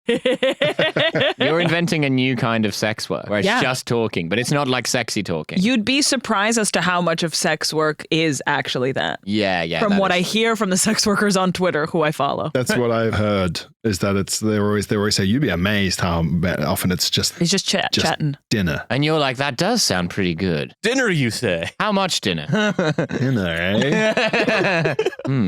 You're inventing a new kind of sex work where it's just talking, but it's not like sexy talking. You'd be surprised as to how much of sex work is actually that. Yeah. From what I hear from the sex workers on Twitter who I follow. That's what I've heard, is that they always say, you'd be amazed how often it's just chatting. Dinner. And you're like, that does sound pretty good. Dinner, you say? How much dinner? Dinner, eh?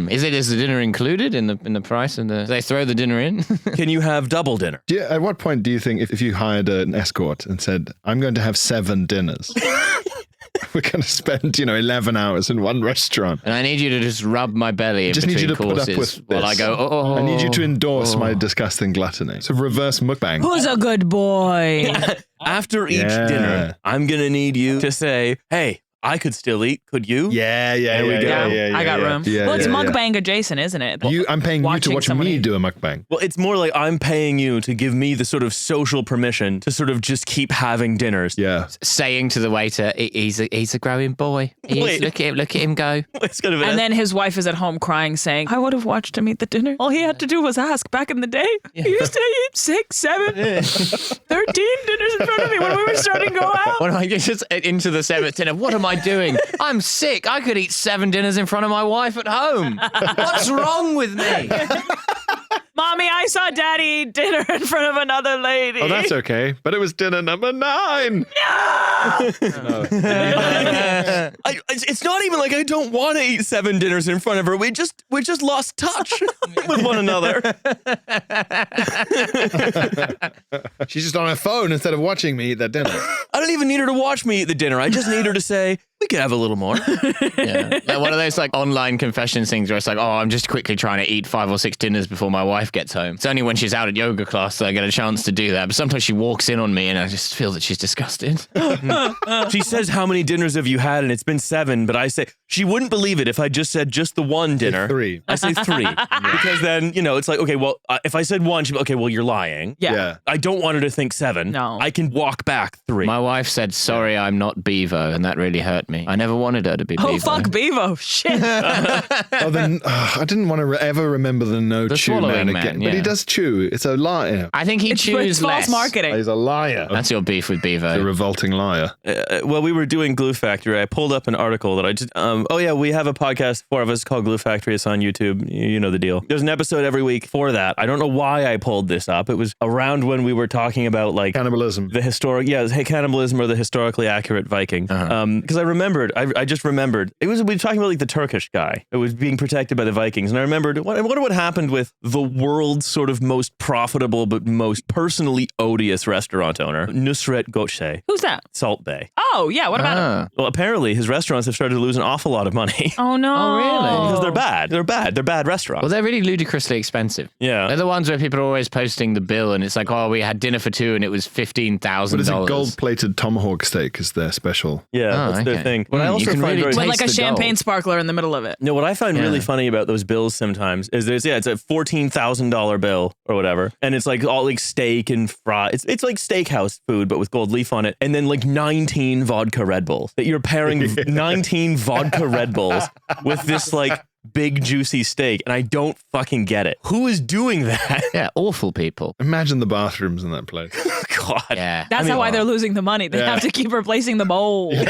Is the dinner included in the price? Do they throw the dinner in? Can you have double dinner? At what point do you think if you hired an escort and said, I'm going to have 7 dinners, we're going to spend 11 hours in one restaurant, and I need you to just rub my belly in between need you to courses put up with while this. I go, I need you to endorse my disgusting gluttony. So reverse mukbang. Who's a good boy? After each dinner, I'm going to need you to say, hey, I could still eat. Could you? Yeah. I got room. Yeah, well, it's yeah, mukbang adjacent, isn't it? I'm paying you to watch me do a mukbang. Well, it's more like I'm paying you to give me the sort of social permission to sort of just keep having dinners. Yeah. saying to the waiter, he's a growing boy. Look at him go. It's kind of and then his wife is at home crying, saying, I would have watched him eat the dinner. All he had to do was ask. Back in the day, he used to eat 6, 7, 13 dinners in front of me when we were starting to go out. What am I just into the 7th dinner? What am I doing? I'm sick. I could eat 7 dinners in front of my wife at home. What's wrong with me? Mommy, I saw Daddy eat dinner in front of another lady. Oh, that's okay. But it was dinner number 9. It's not even like I don't want to eat 7 dinners in front of her. We just lost touch with one another. She's just on her phone instead of watching me eat that dinner. I don't even need her to watch me eat the dinner. I just need her to say, we could have a little more. Yeah. Like one of those like online confession things where it's like, oh, I'm just quickly trying to eat 5 or 6 dinners before my wife gets home. It's only when she's out at yoga class that I get a chance to do that. But sometimes she walks in on me and I just feel that she's disgusted. She says, how many dinners have you had? And it's been 7. But I say, she wouldn't believe it if I just said just the one dinner. 3. I say 3. Because then, it's like, okay, well, if I said 1, she'd be, okay, well, you're lying. Yeah. I don't want her to think 7. No. I can walk back 3. My wife said, sorry, I'm not Bevo. And that really hurt me. I never wanted her to be Bevo. Oh, fuck Bevo. Shit. I didn't want to ever remember the no chew man again. But he does chew. It's a liar. I think he chews it's less. false marketing. He's a liar. That's your beef with Bevo. He's a revolting liar. Well, we were doing Glue Factory. I pulled up an article that I just, we have a podcast, 4 of us, called Glue Factory. It's on YouTube. You know the deal. There's an episode every week for that. I don't know why I pulled this up. It was around when we were talking about like Cannibalism. The cannibalism or the historically accurate Viking. Because I remembered, I just remembered, we were talking about like the Turkish guy that was being protected by the Vikings. And I remembered, what happened with the world's sort of most profitable but most personally odious restaurant owner, Nusret Göçe. Who's that? Salt Bay. Oh, yeah. What about him? Well, apparently his restaurants have started to lose an awful lot of money. Oh, no. Oh, really? Because they're bad. They're bad restaurants. Well, they're really ludicrously expensive. Yeah. They're the ones where people are always posting the bill and it's like, oh, we had dinner for 2 and it was $15,000. What is it? Gold-plated tomahawk steak is their special. Yeah, that's their thing. But I also find really very With like a the champagne gold. sparkler in the middle of it. No, what I find really funny about those bills sometimes is it's a $14,000 bill or whatever, and it's like all like steak and fry. It's like steakhouse food, but with gold leaf on it, and then like 19 vodka Red Bulls. That you're pairing 19 vodka Red Bulls with this like big juicy steak, and I don't fucking get it. Who is doing that? Yeah, awful people. Imagine the bathrooms in that place. God. Yeah. That's why they're losing the money. They have to keep replacing the bowl. And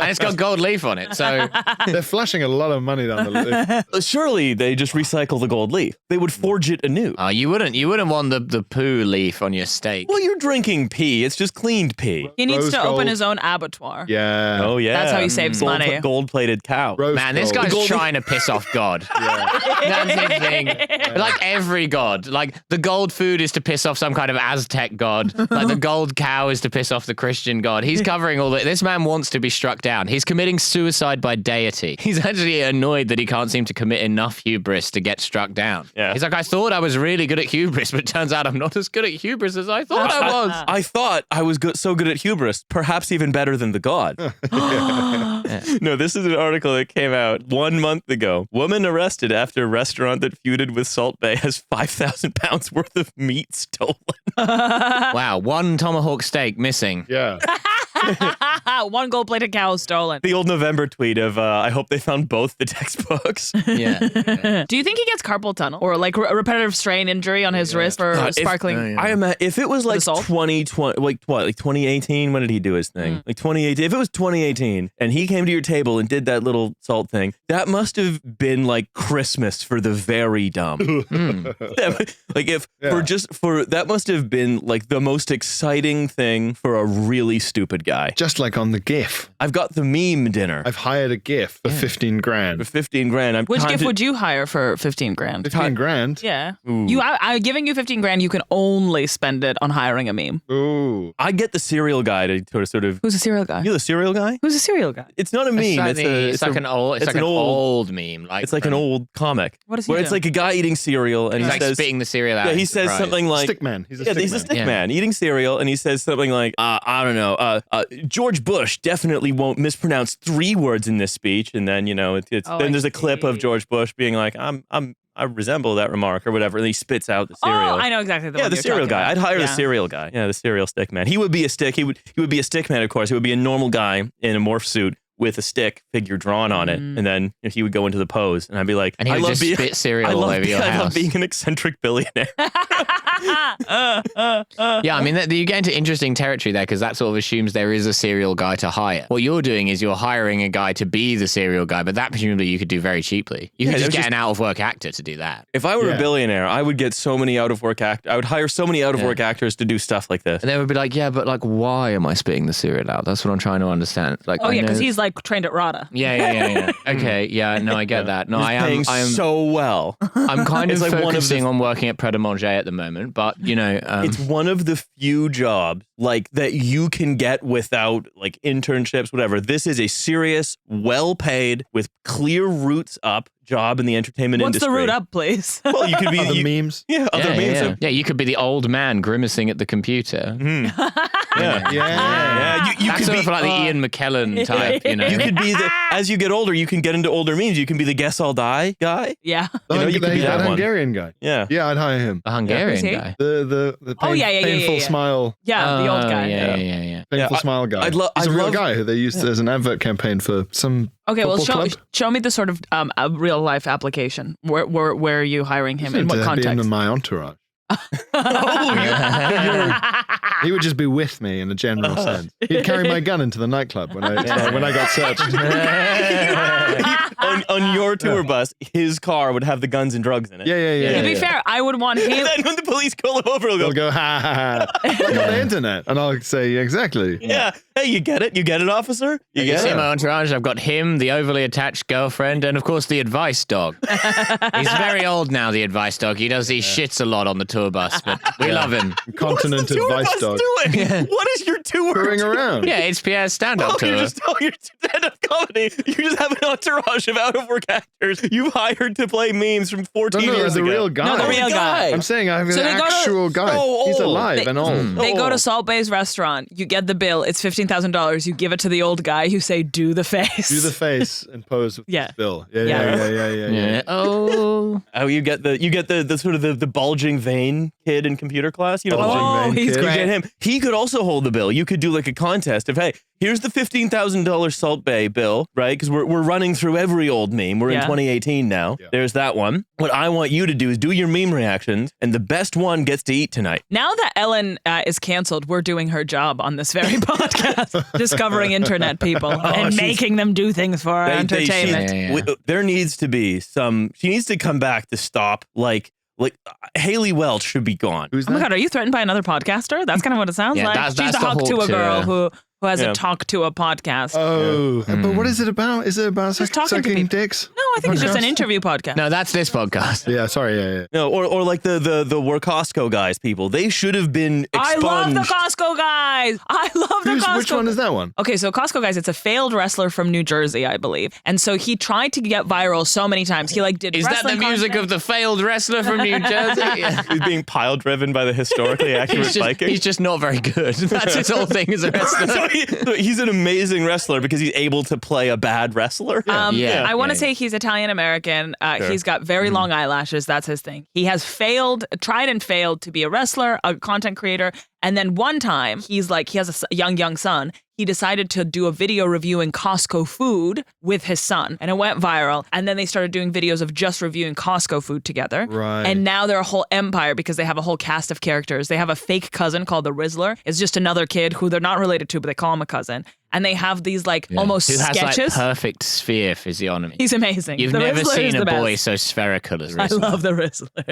it's got gold leaf on it, so They're flashing a lot of money down the leaf. Surely they just recycle the gold leaf. They would forge it anew. you wouldn't want the poo leaf on your steak. Well, you're drinking pee. It's just cleaned pee. He needs Rose to open gold. his own abattoir. Yeah. Oh yeah, That's how he saves money. Gold-plated cow. Rose Man, this gold. guy's trying to piss off God. That's his thing. Like every god. Like the gold food is to piss off some kind of Aztec god. Like the gold cow is to piss off the Christian god. He's covering all that. This man wants to be struck down. He's committing suicide by deity. He's actually annoyed that he can't seem to commit enough hubris to get struck down. Yeah. He's like, I thought I was really good at hubris, but it turns out I'm not as good at hubris as I thought I was. I thought I was so good at hubris, perhaps even better than the god. No, this is an article that came out 1 month ago. Woman arrested after restaurant that feuded with Salt Bay has 5,000 pounds worth of meat stolen. Wow, 1 tomahawk steak missing. Yeah. one gold-plated cow stolen. The old November tweet of, I hope they found both the textbooks. Yeah. Do you think he gets carpal tunnel or like a repetitive strain injury on his wrist for God, sparkling? I imagine if it was like salt? 2020, like 2018, when did he do his thing? Like 2018. If it was 2018 and he came to your table and did that little salt thing, that must have been like Christmas for the very dumb. Like that must have been like the most exciting thing for a really stupid guy. Just like on the GIF. I've got the meme dinner. I've hired a GIF for 15 grand. For 15 grand. Which gift would you hire for 15 grand? 15 grand? Yeah. I'm giving you 15 grand. You can only spend it on hiring a meme. Ooh. I get the cereal guy to sort of. Who's a cereal guy? You're the cereal guy? Who's a cereal guy? It's not a meme. It's like an old meme. Like it's like an old comic. What is he Where doing? it's like a guy eating cereal and He's he like says, spitting the cereal out. yeah, he in says surprise. something like, Stickman. He's a he's a stickman. stick man eating cereal, and he says something like, I don't know, George Bush definitely won't mispronounce 3 words in this speech, and then then there's a clip of George Bush being like, I resemble that remark or whatever, and he spits out the cereal. Oh, I know exactly the one the you're cereal talking guy. about. I'd hire the Yeah. cereal guy. Yeah, the cereal stick man. He would be a stick. He would be a stick man, of course. He would be a normal guy in a morph suit with a stick figure drawn on it, and then he would go into the pose, and I'd be like, And he would just spit cereal all over your I love house. being an eccentric billionaire. Yeah, I mean, you get into interesting territory there because that sort of assumes there is a serial guy to hire. What you're doing is you're hiring a guy to be the serial guy, but that presumably you could do very cheaply. You could just get an out-of-work actor to do that. If I were a billionaire, I would get so many out-of-work actors. I would hire so many out-of-work actors to do stuff like this. And they would be like, yeah, but like, why am I spitting the cereal out? That's what I'm trying to understand. Like, Oh, yeah, because know- he's like trained at RADA. Yeah. Okay, yeah, no, I get that. No, He's paying I am so well. I'm kind of It's like one of focusing the- on working at Pret a Manger at the moment, but It's one of the few jobs like that you can get without like internships, whatever. This is a serious, well-paid, with clear roots up job in the entertainment What's industry. the route up, please? Well, you could be Other memes. other memes. Yeah, you could be the old man grimacing at the computer. Yeah. You That's could sort be of like the Ian McKellen type, you know. You could be the, as you get older, you can get into older memes. You can be the guess I'll die guy. Yeah. You could be that one. Hungarian guy. Yeah. Yeah, I'd hire him. The Hungarian Who's he? guy. The Oh, yeah, painful smile. Yeah, the old guy. Yeah. Painful Yeah, smile guy. I'd lo- He's a I'd real love- guy who they used as an advert campaign for some Okay, well, football club. show me the sort of a real life application. Where are you hiring him? In what To be context? in my entourage. He would just be with me in a general sense. He'd carry my gun into the nightclub when I got searched. on your tour bus, his car would have the guns and drugs in it. Yeah. To be fair, I would want him. And then when the police call him over, They'll they'll go, go, ha ha ha. Like on the internet. And I'll say, exactly. yeah. Hey, you get it? You get it, officer? You You get see it? my entourage, I've got him, the overly attached girlfriend, and of course the advice dog. He's very old now, the advice dog. He does these shits a lot on the tour bus, but we love him. Continent What's the tour advice bus dog. doing? What is your tour? Touring around. Yeah, it's Pierre's stand-up tour. You're stand-up comedy. You just have an entourage of out-of-work actors you've hired to play memes from 14 No, years the ago. real guy. No, the real guy. I'm saying I have So an they go to- actual guy. so He's old. alive and old. They go to Salt Bay's restaurant. You get the bill. It's $15,000. You give it to the old guy. You say, "Do the face." Do the face and pose with Yeah. the bill. Yeah. Yeah. Oh. Oh, you get the sort of the bulging vein kid in computer class. You know, Bulging Oh, vein he's kid. you great. get him. He could also hold the bill. You could do like a contest of, hey, here's the $15,000 Salt Bay bill, right? Because we're running through every old meme. We're in Yeah. 2018 now. Yeah. There's that one. What I want you to do is do your meme reactions, and the best one gets to eat tonight. Now that Ellen is canceled, we're doing her job on this very podcast, discovering internet people and she's- making them do things for our entertainment. Yeah. There needs to be some. She needs to come back to stop. Like Haley Welch should be gone. Who's Oh my that? God, are you threatened by another podcaster? That's kind of what it sounds Yeah, like. that's She's the talk to a hook to girl her. who has Yeah. a talk to a podcast. Oh, but what is it about? Is it about Just talking to sucking people. dicks? No, I think it's just an Podcast? interview podcast. No, that's this podcast. Yeah, sorry, yeah. No, or like the We're Costco guys people. They should have been I expunged. love the Costco guys. I love the Costco. Which one is that one? Okay, so Costco guys, it's a failed wrestler from New Jersey, I believe. And so he tried to get viral so many times. He like did Is that the wrestling music content. of the failed wrestler from New Jersey? Yeah. He's being pile driven by the historically accurate Viking. He's just not very good. That's his whole thing as a wrestler. So he's an amazing wrestler because he's able to play a bad wrestler. Yeah. I want to Yeah. say he's Italian American. Sure. He's got very long eyelashes. That's his thing. He has tried and failed to be a wrestler, a content creator, And then one time, he's like, he has a young son. He decided to do a video reviewing Costco food with his son, and it went viral. And then they started doing videos of just reviewing Costco food together. Right. And now they're a whole empire because they have a whole cast of characters. They have a fake cousin called the Rizzler. It's just another kid who they're not related to, but they call him a cousin. And they have these like almost Who has sketches. like perfect sphere physiognomy. He's amazing. You've The never Rizzler seen is a the boy best. so spherical as I Rizzler. love the Rizzler.